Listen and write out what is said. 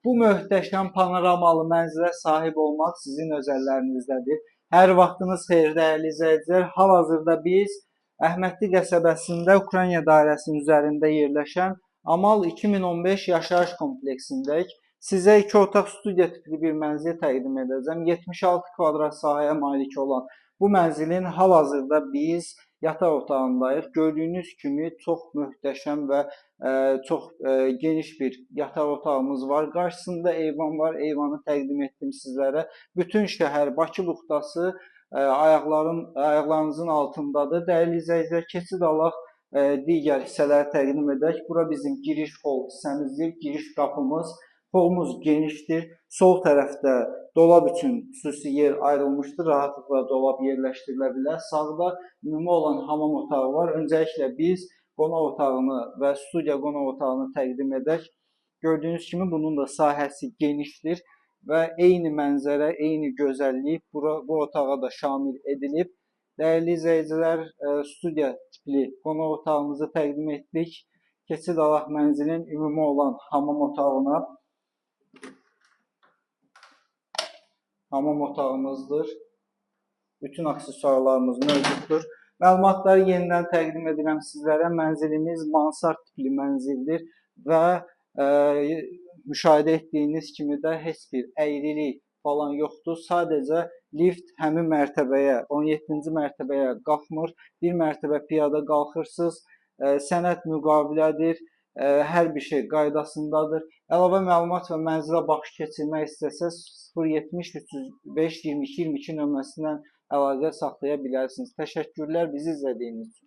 Bu möhtəşəm panoramalı mənzilə sahib olmaq sizin özəllərinizdədir. Hər vaxtınız xeyir, dəyərli izləyicilər. Hal-hazırda biz Əhmədli qəsəbəsində Ukrayna dairəsinin üzərində yerləşən Amal 2015 yaşayış kompleksindəyik. Sizə 2 otaq studiya tipli bir mənzil təqdim edəcəm. 76 kvadrat sahəyə malik olan bu mənzilin hal-hazırda biz yataq otağındayıq. Gördüyünüz kimi çox möhtəşəm və çox geniş bir yataq otağımız var. Qarşısında eyvan var. Eyvanı təqdim etdim sizlərə. Bütün şəhər Bakı buxtası ayaqlarınızın altındadır. Dəyərli izləyicilər, keçid alaq digər hissələri təqdim edək. Bura bizim giriş hol hissəmizdir. Giriş qapımız. Holumuz genişdir. Sol tərəfdə dolab üçün xüsusi yer ayrılmışdır. Rahatlıqla dolab yerləşdirilə bilər. Sağda ümumi olan hamam otağı var. Öncəliklə biz qonaq otağını və studiya qonaq otağını təqdim edək. Gördüyünüz kimi bunun da sahəsi genişdir və eyni mənzərə, eyni gözəllik bu otağa da şamil edilib. Dəyərli izləyicilər, studiya tipli qonaq otağımızı təqdim etdik. Keçid alaq mənzilin ümumi olan hamam otağına. Hamam otağımızdır. Bütün aksesuarlarımız mövcuddur. Məlumatları yenidən təqdim edirəm sizlərə. Mənzilimiz mansard tipli mənzildir və müşahidə etdiyiniz kimi də heç bir əyrilik falan yoxdur. Sadəcə lift həmin mərtəbəyə, 17-ci mərtəbəyə qalxmır. Bir mərtəbə piyada qalxırsınız. Sənəd müqavilədir. Hər bir şey qaydasındadır. Əlavə məlumat və mənzilə baxış keçirmək istəsəz 070 305 22 22 nömrəsindən əlaqə saxlaya bilərsiniz. Təşəkkürlər bizi izlədiyiniz üçün.